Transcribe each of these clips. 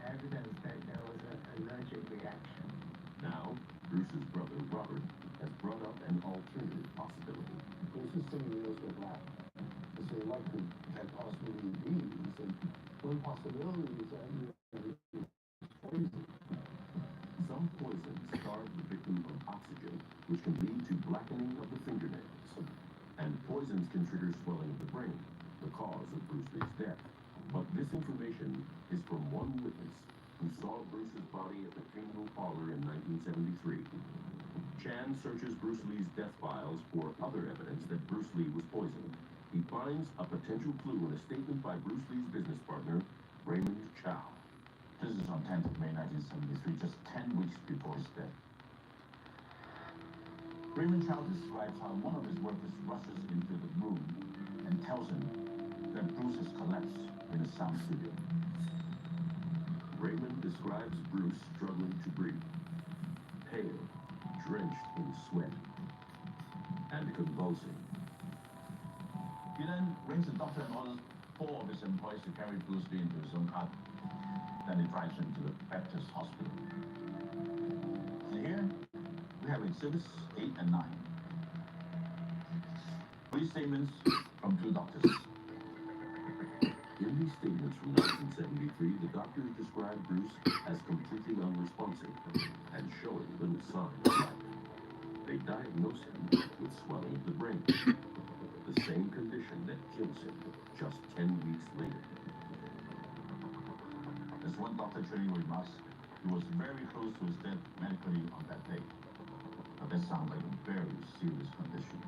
evidence that there was an allergic reaction. Now, Bruce's brother, Robert, has brought up an alternative possibility. Bruce's fingernails were black. I said, what could that possibly be? He said, one possibility is that he was poisoned. Some poisons starve the victim of oxygen, which can lead to blackening of the fingernails. And poisons can trigger swelling of the brain, the cause of Bruce Lee's death. But this information is from one witness who saw Bruce's body at the funeral parlor in 1973. Chan searches Bruce Lee's death files for other evidence that Bruce Lee was poisoned. He finds a potential clue in a statement by Bruce Lee's business partner, Raymond Chow. This is on 10th of May 1973, just 10 weeks before his death. Raymond Chow describes how one of his workers rushes into the room and tells him that Bruce has collapsed in a sound studio. Raymond describes Bruce struggling to breathe, pale, drenched in sweat, and convulsing. He then rings the doctor and orders 4 of his employees to carry Bruce Lee into his own car. Then he drives him to the Baptist Hospital. And here, we have exhibits 8 and 9. Police statements from 2 doctors. In these statements from 1973, the doctors described Bruce as completely unresponsive and showing little sign of life. They diagnose him with swelling of the brain, the same condition that kills him just 10 weeks later. As one doctor truly remarks, he was very close to his death medically on that day. But that sounds like a very serious condition.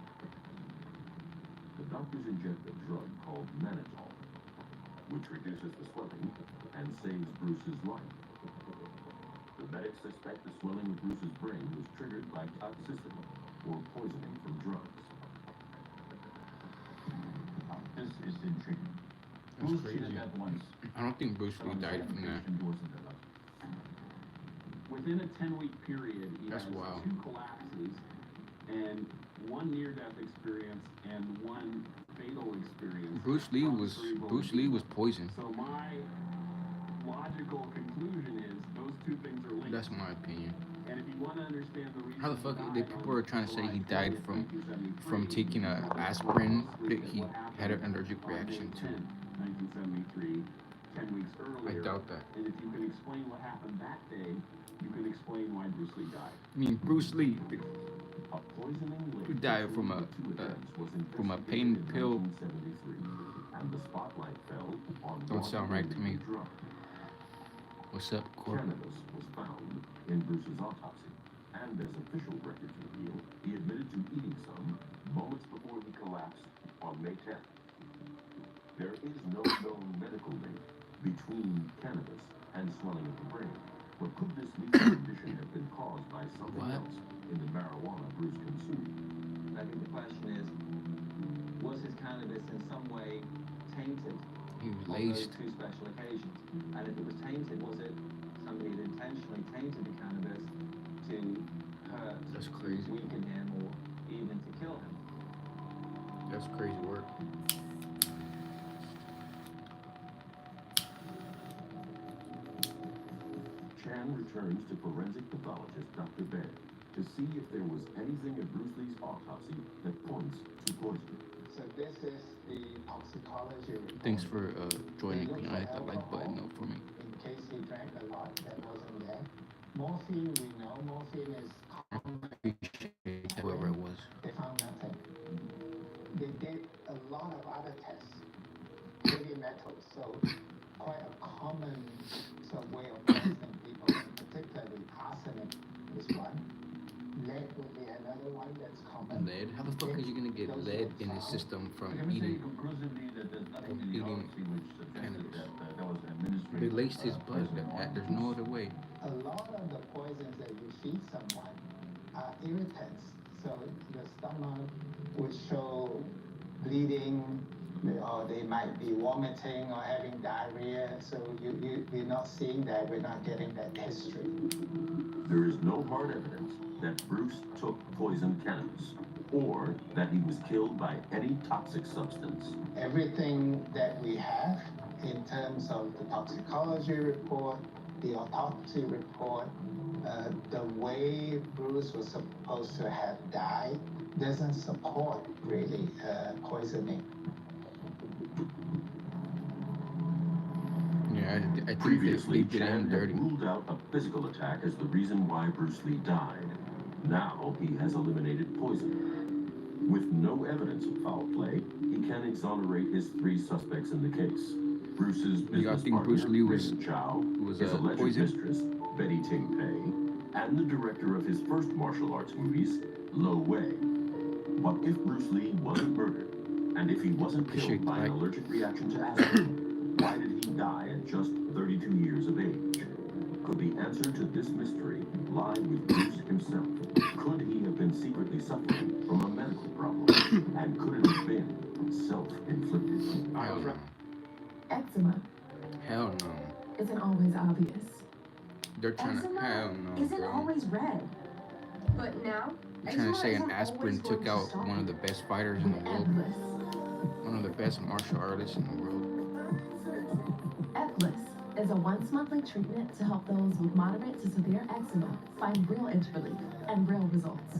The doctors inject a drug called mannitol, which reduces the swelling and saves Bruce's life. The medics suspect the swelling of Bruce's brain was triggered by toxicity or poisoning from drugs. Now, this is intriguing. That's Bruce crazy. treated at once. I don't think Bruce Lee died from that. Within a 10-week period, he That's has wild. 2 collapses and 1 near-death experience and 1 fatal experience. Bruce Lee from was cerebral edema. poisoned. So my logical conclusion is those 2 things are linked. That's my opinion. And if you want to understand the reason How the fuck he the died people on are trying to say he July died 20th, from 1973, taking a aspirin that he had an allergic reaction to? 1973, 10 weeks I earlier. doubt that. And if you can explain what happened that day, you can explain why Bruce Lee died. I mean, Bruce Lee A poisoning link He died from a- between the 2 events was from a investigated pain in pill. 1973, and the spotlight fell on Don't one sound right to me. illegal drug. What's up, Corbin? Cannabis was found in Bruce's autopsy, and as official records reveal, he admitted to eating some moments before he collapsed on May 10th. There is no known medical link between cannabis and swelling of the brain, but could this lethal condition have been caused by something What? else in the marijuana Bruce consumed? I think the question is, was his cannabis in some way tainted He was on those laced. 2 special occasions? And if it was tainted, was it somebody that intentionally tainted the cannabis to hurt, That's to crazy. weaken him, or even to kill him? That's crazy work. Chan returns to forensic pathologist Dr. Baird to see if there was anything in Bruce Lee's autopsy that points to poison. So this is the toxicology report. Thanks for joining me. I hit the like button up for me. In case he drank a lot, that wasn't there. Morphine, we know morphine is common. Appreciate whoever it was. They found nothing. They did a lot of other tests, heavy metals, so quite a common sort of way of testing people, particularly arsenic is one. Lead would be another one that's common. Lead? How the fuck is you gonna get lead in his system from Can we say eating? conclusively that there's nothing in the eating autopsy which suggested cannabis. that there was an administrative... They laced his blood. poisoning? There's no other way. A lot of the poisons that you feed someone are irritants. So the stomach would show bleeding, or they might be vomiting or having diarrhea. So we're not seeing that, we're not getting that history. There is no hard evidence that Bruce took poison cannabis or that he was killed by any toxic substance. Everything that we have in terms of the toxicology report, the autopsy report, the way Bruce was supposed to have died doesn't support really poisoning. Yeah, I think Previously, they did Chan him had dirty. ruled out a physical attack as the reason why Bruce Lee died. Now he has eliminated poison. With no evidence of foul play, he can exonerate his 3 suspects in the case. Bruce's business think partner, Bruce Lee was- Raymond Chow, was, his alleged poisoned? mistress, Betty Ting Pei, and the director of his first martial arts movies, Lo Wei. But if Bruce Lee wasn't murdered, and if he wasn't Appreciate killed by an that. allergic reaction to aspirin, why did he die at just 32 years of age? Could the answer to this mystery lie with Bruce himself? Could he have been secretly suffering from a medical problem? And could it have been self-inflicted? Hell no. Eczema Hell no. isn't always obvious. They're trying to. Eczema Hell no. isn't Bro. always red. But now, They're trying to say an eczema isn't aspirin always took going to out stop one of the best fighters in the world. Eblis. One of the best martial artists in the world. Eblis is a once-monthly treatment to help those with moderate to severe eczema find real itch relief and real results.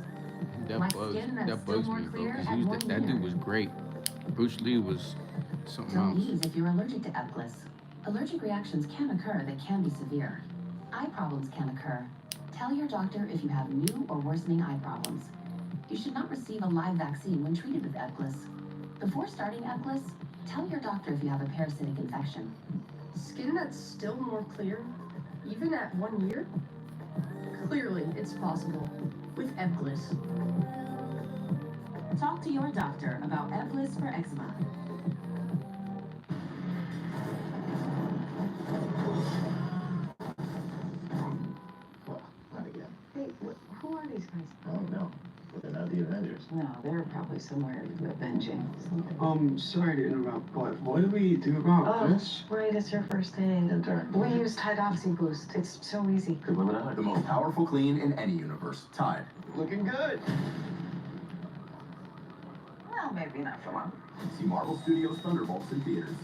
That Like bugs. skin that's That still bugs more me, bro. clear Because at he was 1 that year. dude was great. Bruce Lee was something Don't else. use if you're allergic to Eblis. Allergic reactions can occur that can be severe. Eye problems can occur. Tell your doctor if you have new or worsening eye problems. You should not receive a live vaccine when treated with Eblis. Before starting Eblis, tell your doctor if you have a parasitic infection. Skin that's still more clear, even at 1 year? Clearly, it's possible with Eblis. Talk to your doctor about Eblis for eczema. Well, not again. Hey, who are these guys? Oh, no. They're not the Avengers. No, they're probably somewhere avenging something. Sorry to interrupt, but what do we do about this? Right, it's your first day. Intern. We use Tide Oxy Boost. It's so easy. Good women eye. The most powerful clean in any universe. Tide. Looking good. Well, maybe not for long. See Marvel Studios Thunderbolts in theaters.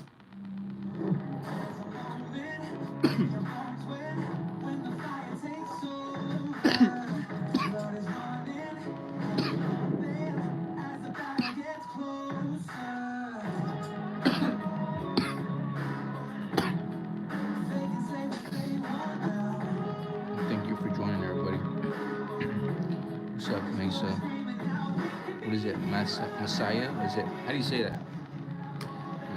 Thank you for joining, everybody. What's up, Mesa? What is it? Messiah? Is it? How do you say that?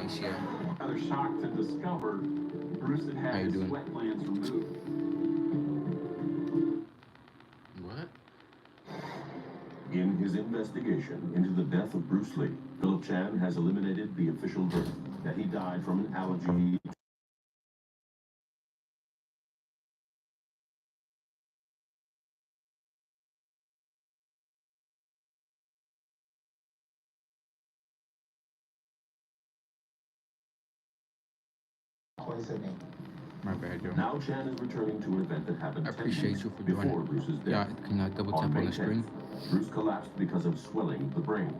Messiah. Rather shocked to discover Bruce had How had you his doing? sweat glands removed. What? In his investigation into the death of Bruce Lee, Philip Chan has eliminated the official verdict that he died from an allergy Poisoning. My bad, yo. Now Chan is returning to an event that happened I 10 appreciate weeks you for before joining. Bruce's Yeah, death. can I double tap On May on the screen? 10th, Bruce collapsed because of swelling of the brain,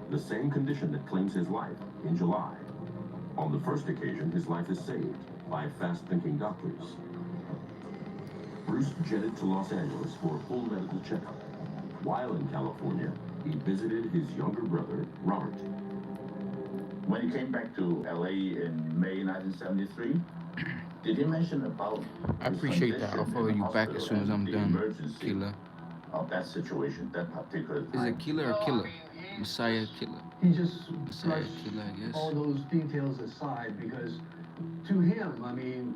the same condition that claims his life in July. On the first occasion, his life is saved by fast-thinking doctors. Bruce jetted to Los Angeles for a full medical checkup. While in California, he visited his younger brother, Robert. When he came back to LA in May 1973, did he mention about I his appreciate that. I'll condition follow in the you back as soon as hospital I'm and the done, emergency Killer. of that situation, that particular Is time? it Killer or Killer? Messiah Killer. He just Messiah brushed Killer, I guess. all those details aside because to him, I mean,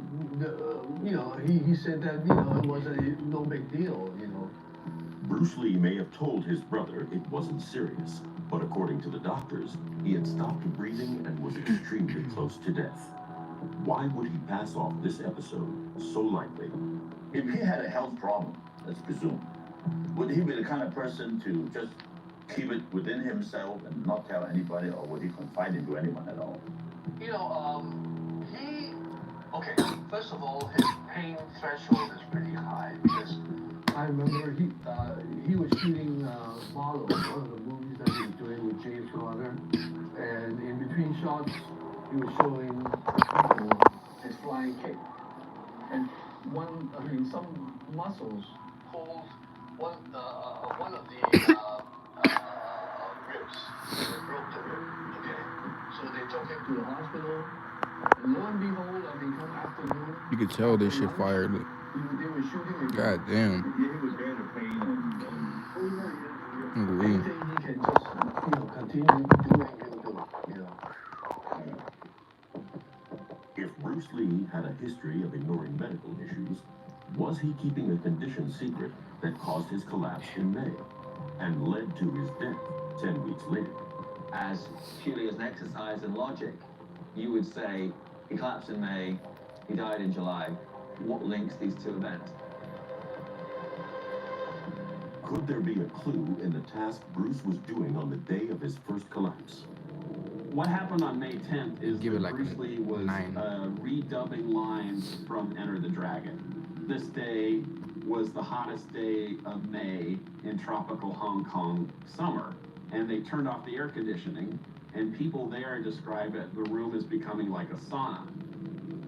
he said that, it wasn't no big deal, Bruce Lee may have told his brother it wasn't serious, but according to the doctors, he had stopped breathing and was extremely close to death. Why would he pass off this episode so lightly? If he had a health problem, let's presume, would he be the kind of person to just keep it within himself and not tell anybody, or would he confide it to anyone at all? Okay, first of all, his pain threshold is pretty high because I remember he was shooting Follow, one of the movies that he was doing with James Garner, and in between shots, he was showing pulled one of the ribs. They broke the rib. Okay, so they took him to the hospital. And lo and behold, I mean, come afternoon. You could tell this shit fired. They were shooting him. God damn. Yeah, he was very in pain. Agree. Anything he can just, continue doing, he'll do it. If Bruce Lee had a history of ignoring medical issues, was he keeping a condition secret that caused his collapse in May and led to his death 10 weeks later? As purely as an exercise in logic, you would say he collapsed in May, he died in July. What links these two events? Could there be a clue in the task Bruce was doing on the day of his first collapse? What happened on May 10th is Give it that like Bruce a Lee was 9. redubbing lines from Enter the Dragon. This day was the hottest day of May in tropical Hong Kong summer, and they turned off the air conditioning, and people there describe it, the room is becoming like a sauna.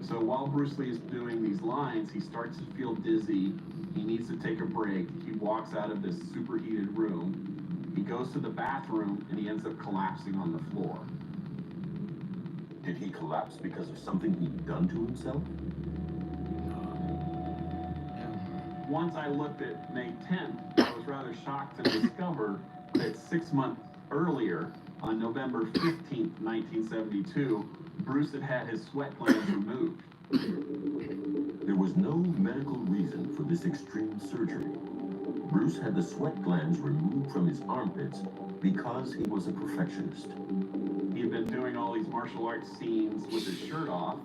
So while Bruce Lee is doing these lines, he starts to feel dizzy, he needs to take a break, he walks out of this superheated room, he goes to the bathroom, and he ends up collapsing on the floor. Did he collapse because of something he'd done to himself? Once I looked at May 10th, I was rather shocked to discover that 6 months earlier, on November 15th, 1972, Bruce had had his sweat glands removed. There was no medical reason for this extreme surgery. Bruce had the sweat glands removed from his armpits because he was a perfectionist. He had been doing all these martial arts scenes with his shirt off,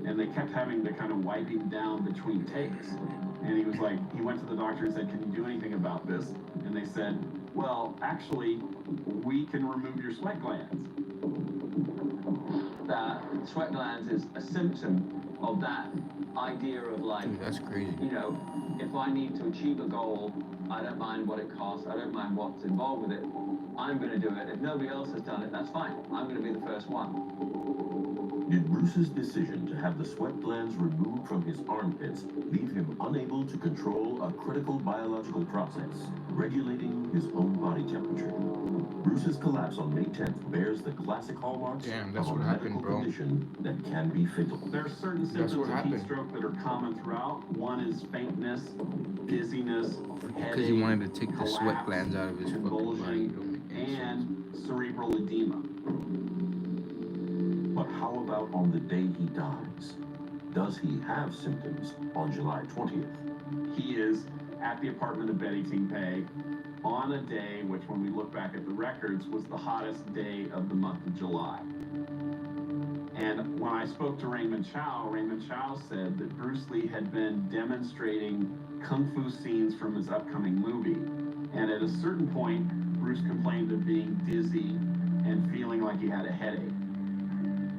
and they kept having to kind of wipe him down between takes. And he was like, he went to the doctor and said, "Can you do anything about this?" And they said, "Well, actually, we can remove your sweat glands." That sweat glands is a symptom of that idea of like, Dude, that's crazy. you know, if I need to achieve a goal, I don't mind what it costs, I don't mind what's involved with it, I'm going to do it. If nobody else has done it, that's fine. I'm going to be the first one. Did Bruce's decision to have the sweat glands removed from his armpits leave him unable to control a critical biological process, regulating his own body temperature? Bruce's collapse on May 10th bears the classic hallmarks Damn, that's of a what happened, medical bro. condition that can be fatal. There are certain That's symptoms what of heat happened. stroke that are common throughout. One is faintness, dizziness, Because he wanted to take the sweat collapse, glands out of his fucking body. It don't make any sense. and cerebral edema. But how about on the day he dies? Does he have symptoms on July 20th? He is at the apartment of Betty Ting Pei on a day which, when we look back at the records, was the hottest day of the month of July. And when I spoke to Raymond Chow said that Bruce Lee had been demonstrating kung fu scenes from his upcoming movie. And at a certain point, Bruce complained of being dizzy and feeling like he had a headache.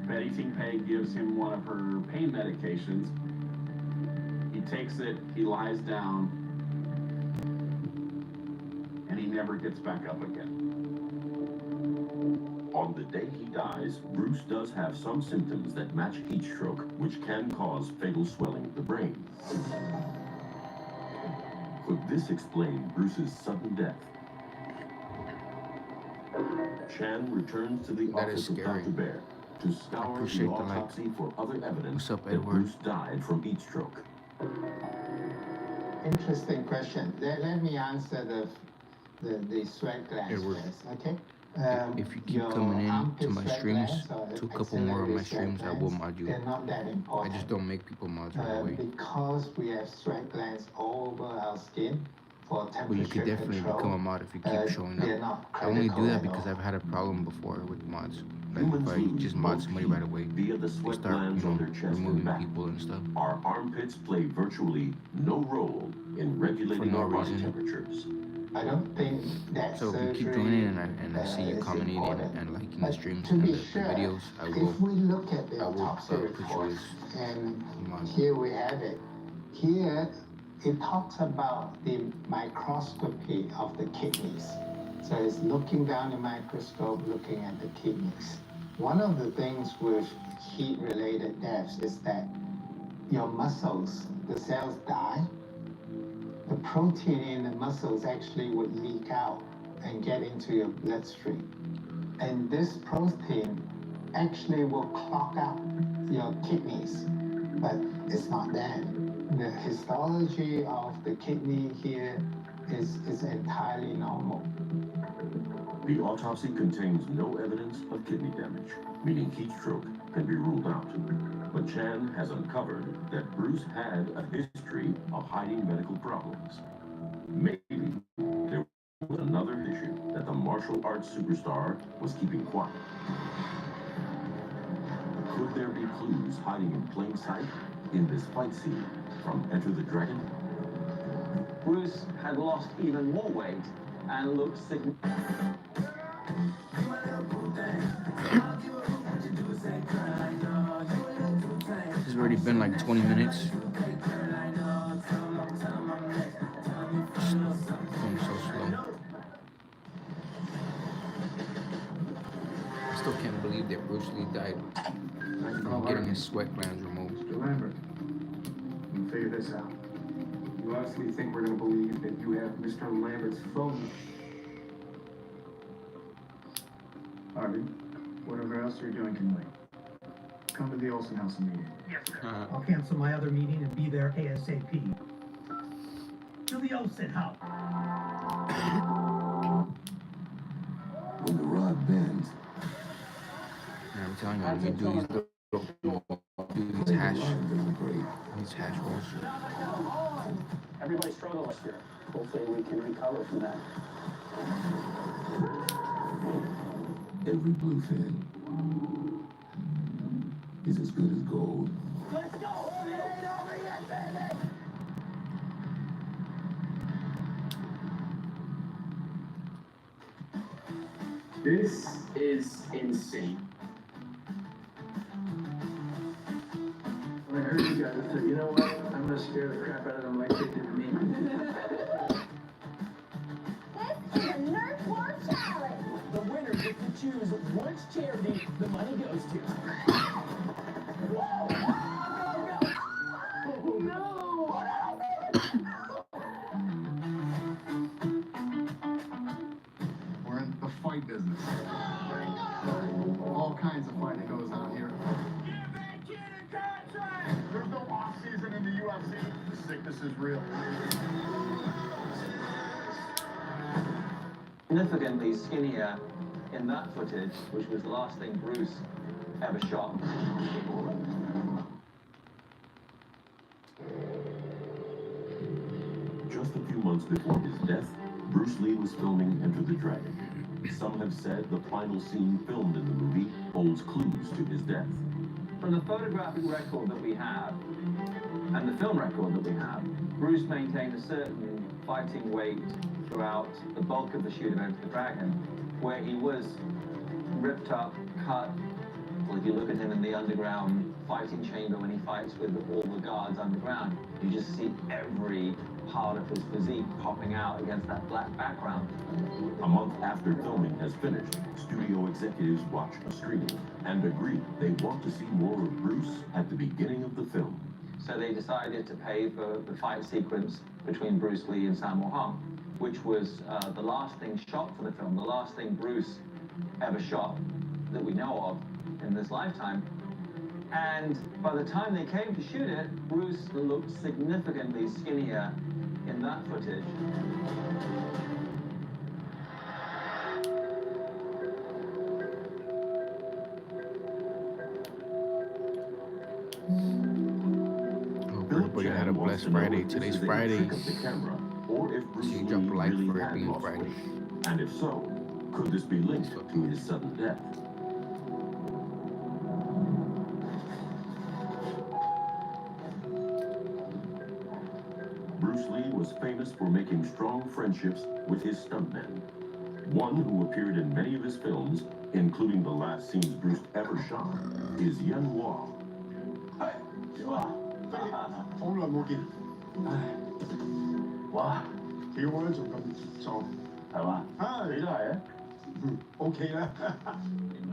Betty Ting Pei gives him one of her pain medications. He takes it, he lies down, and he never gets back up again. On the day he dies, Bruce does have some symptoms that match heat stroke, which can cause fatal swelling of the brain. Could this explain Bruce's sudden death? Chan returns to the That office is of scary. Dr. Bear to scour appreciate the the like. autopsy for other evidence What's up, that Edward? Bruce died from heat stroke. Interesting question. Let me answer the sweat glands Edward. first, okay? If you keep Your coming in armpit to my sweat streams, glands or to a couple more of my axillary streams, I sweat will glands, mod you. They're not that I important. just don't make people mods right away. Because we have sweat glands all over our skin for temperature But you could definitely control, become a mod if you keep showing they're up. not I only do critical that at because all. I've had a problem before with mods. Like Humans if I lose just mod both somebody heat right away, via the they sweat start, glands on their chest and removing back. people and stuff. Our armpits play virtually no role in regulating no our body reason. temperatures. I don't think that So if you keep surgery, joining and I see you is commenting important. and liking the But streams to and be the sure, videos, I will. if we look at the I will autopsy put you reports, and mod. here we have it. Here, it talks about the microscopy of the kidneys. So it's looking down the microscope, looking at the kidneys. One of the things with heat-related deaths is that your muscles, the cells die, the protein in the muscles actually would leak out and get into your bloodstream. And this protein actually will clog up your kidneys, but it's not there. The histology of the kidney here is entirely normal. The autopsy contains no evidence of kidney damage, meaning heat stroke can be ruled out. But Chan has uncovered that Bruce had a history of hiding medical problems. Maybe there was another issue that the martial arts superstar was keeping quiet. Could there be clues hiding in plain sight in this fight scene from Enter the Dragon? Bruce had lost even more weight and looked significant. It's already been like 20 minutes. Going so slow. I still can't believe that Bruce Lee died from getting his sweat glands removed. Mr. Lambert, we'll figure this out. You honestly think we're gonna believe that you have Mr. Lambert's phone? Harvey, whatever else you're doing can wait. Come to the Olsen House meeting. Yes, sir. I'll cancel my other meeting and be there ASAP. To the Olsen House. When the rod bends. Yeah, I'm telling you, when you do these hash rolls. Everybody struggles here. Hopefully we can recover from that. Every bluefin is as good as gold. Let's go! It ain't over yet, baby! This is insane. When I heard you guys, I said, you know what? I'm gonna scare the crap out of them like they did me. This is a Nerd War Challenge! The winner gets to choose which charity the money goes to. Whoa! Oh, no! We're in the fight business. All kinds of fighting goes on here. Give that kid a contract! There's no off-season in the UFC. The sickness is real. Significantly skinnier in that footage, which was the last thing Bruce ever shot. Just a few months before his death, Bruce Lee was filming Enter the Dragon. Some have said the final scene filmed in the movie holds clues to his death. From the photographic record that we have, and the film record that we have, Bruce maintained a certain fighting weight throughout the bulk of the shoot of Enter the Dragon, where he was ripped up, cut. Well, if you look at him in the underground fighting chamber when he fights with all the guards underground, you just see every part of his physique popping out against that black background. A month after filming has finished, studio executives watch a screening and agree they want to see more of Bruce at the beginning of the film. So they decided to pay for the fight sequence between Bruce Lee and Sammo Hung, which was the last thing shot for the film, the last thing Bruce ever shot that we know of in this lifetime. And by the time they came to shoot it, Bruce looked significantly skinnier in that footage. Hope everybody had a blessed Friday. Today's Friday. Or if Bruce So you Lee drop a like really for it had being lost Friday. weight. And if so, could this be linked to his sudden death? Bruce Lee was famous for making strong friendships with his stuntmen. One who appeared in many of his films, including the last scenes Bruce ever shot, is Yuen Wah.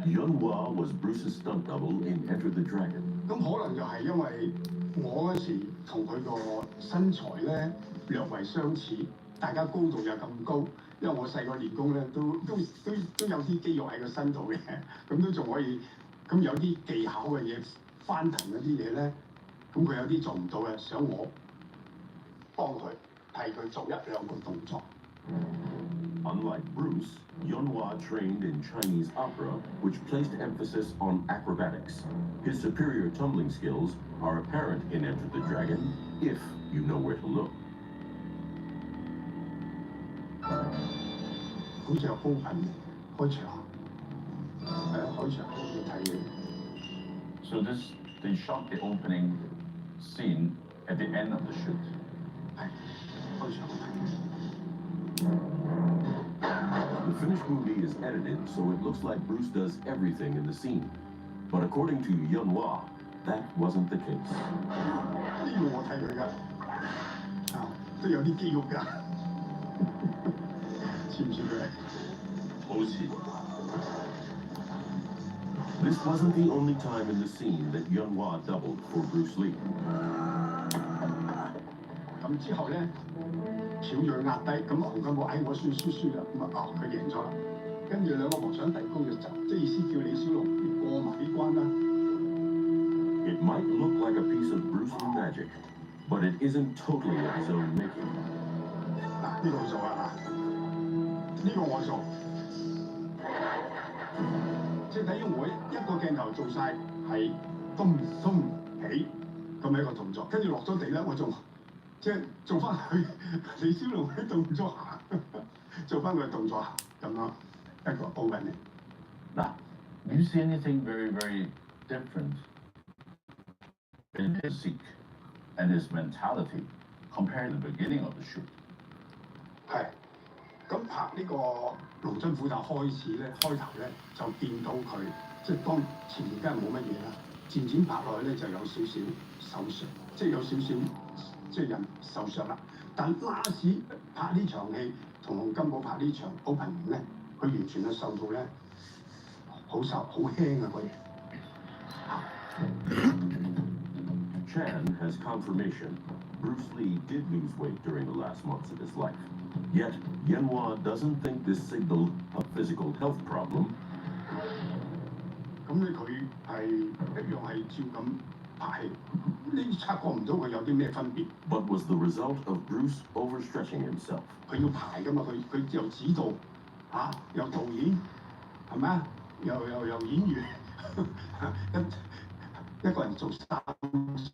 Yuen Wah was Bruce's stunt double in Enter the Dragon. 咁可能就係因為我嗰時同佢個身材咧略為相似，大家高度又咁高，因為我細個練功咧都有啲肌肉喺個身度嘅，咁都仲可以，咁有啲技巧嘅嘢翻騰嗰啲嘢咧，咁佢有啲做唔到嘅，想我幫佢替佢做一兩個動作。Unlike Bruce, Yunhua trained in Chinese opera, which placed emphasis on acrobatics. His superior tumbling skills are apparent in Enter the Dragon, if you know where to look. 好似有高頻開場，係啊，開場要睇嘅。 So they shot the opening scene at the end of the shoot. 係開場睇嘅。 The finished movie is edited so it looks like Bruce does everything in the scene. But according to Yunhua, that wasn't the case. 呢個我睇佢㗎，都有啲肌肉㗎，似唔似佢？好似。 This wasn't the only time in the scene that Yunhua doubled for Bruce Lee. 咁之後咧，巧鋭壓低，咁洪金寶我輸啦，咁佢贏咗啦。跟住兩個和尚遞高就走，即係意思叫李小龍你過埋呢關啦。 It might look like a piece of Bruce Lee magic, but it isn't totally of his own making. 嗱，呢個做啊嗱，呢個我做，即係等於我一個鏡頭做晒係咚咚起咁樣一個動作，跟住落咗地咧，我仲即係做翻佢李小龍嘅動作行，做翻佢嘅動作行咁咯，一個部分嚟。Now, do you see anything very, very different in his physique and his mentality compared to the beginning of the shoot? 係，咁拍呢個龍爭虎鬥開始咧，開頭咧就見到佢，即係當前面梗係冇乜嘢啦，漸漸拍落去咧就有少少受傷，即係有少少即係人受傷啦。但拉史拍呢場戲同洪金寶拍呢場 opening 咧，佢完全係受到咧好輕啊個嘢。 Chan has confirmation. Bruce Lee did lose weight during the last months of his life. Yet, Yunhua doesn't think this signaled a physical health problem. 咁咧佢係一樣係照咁拍戲，你察覺唔到佢有啲咩分別。But was the result of Bruce overstretching himself? 佢要排噶嘛，佢又指導有導演係咪啊？又演員一個人做三式，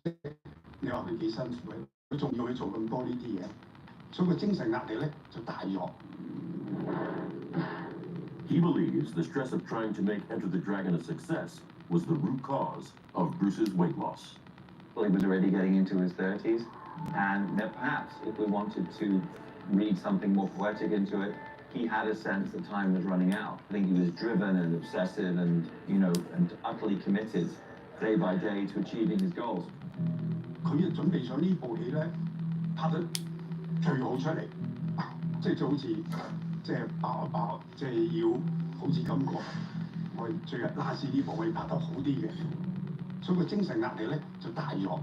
你話佢幾辛苦咧？佢仲要去做咁多呢啲嘢，所以個精神壓力咧就大咗。 He believes the stress of trying to make Enter the Dragon a success was the root cause of Bruce's weight loss. Well, he was already getting into his 30s, and that perhaps if we wanted to read something more poetic into it, he had a sense that time was running out. I think he was driven and obsessive and, and utterly committed day by day to achieving his goals. 佢就準備咗呢部戲咧，拍得最好出嚟，即係就好似即係爆一爆，即係要好似感覺我最近拉斯呢部戲拍得好啲嘅，所以個精神壓力咧就大咗。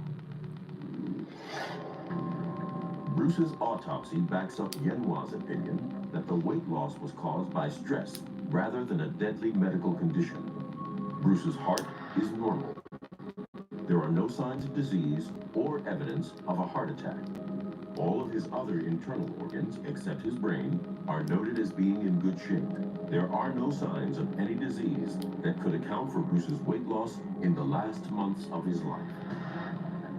Bruce's autopsy backs up Yunhua's opinion that the weight loss was caused by stress rather than a deadly medical condition. Bruce's heart is normal. There are no signs of disease or evidence of a heart attack. All of his other internal organs, except his brain, are noted as being in good shape. There are no signs of any disease that could account for Bruce's weight loss in the last months of his life.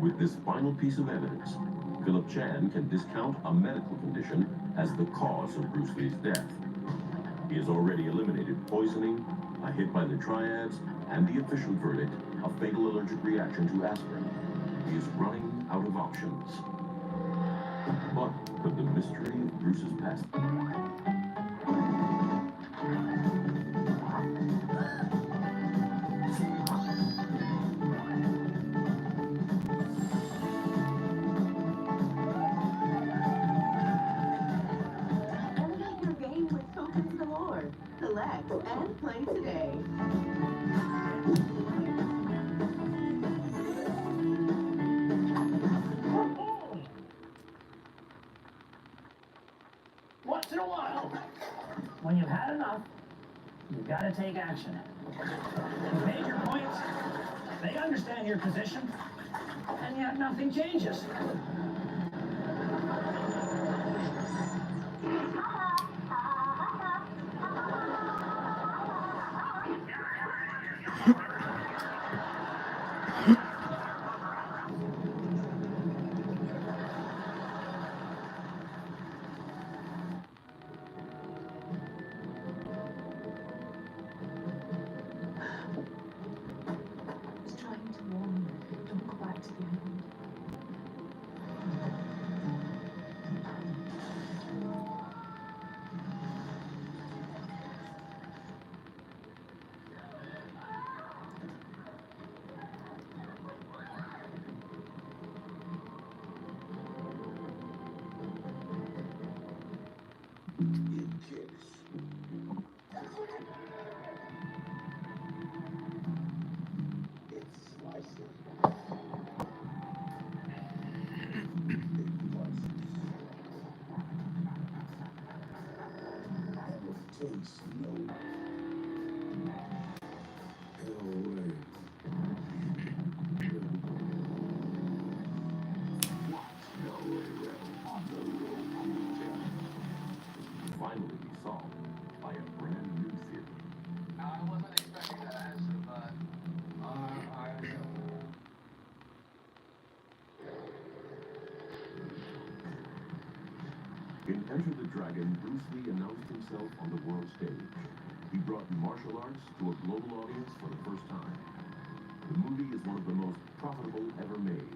With this final piece of evidence, Philip Chan can discount a medical condition as the cause of Bruce Lee's death. He has already eliminated poisoning, a hit by the triads, and the official verdict, a fatal allergic reaction to aspirin. He is running out of options. But could the mystery of Bruce's past... Elevate your game with tokens galore. Collect and play today. When you've had enough, you've got to take action. You've made your points, they understand your position, and yet nothing changes. I was trying to warn you. Don't go back to the island. Finally be solved by a brand new theory. I wasn't expecting that answer, but In Enter the Dragon, Bruce Lee announced himself on the world stage. He brought martial arts to a global audience for the first time. The movie is one of the most profitable ever made,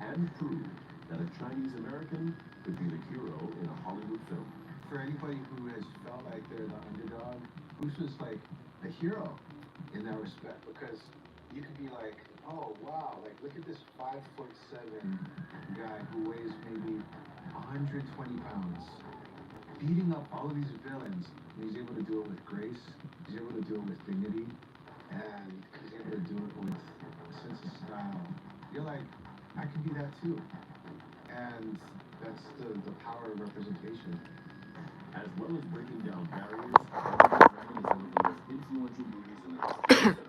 and proved that a Chinese American could be the hero in a Hollywood film. For anybody who has felt like they're the underdog, Bruce was like a hero in that respect, because you could be like, oh wow, like look at this 5'7" guy who weighs maybe 120 pounds, beating up all of these villains, and he's able to do it with grace, he's able to do it with dignity, and he's able to do it with a sense of style. You're like, I can be that too. And that's the power of representation. As well as breaking down barriers, Enter the Dragon is one of the most influential movies in the history of cinema.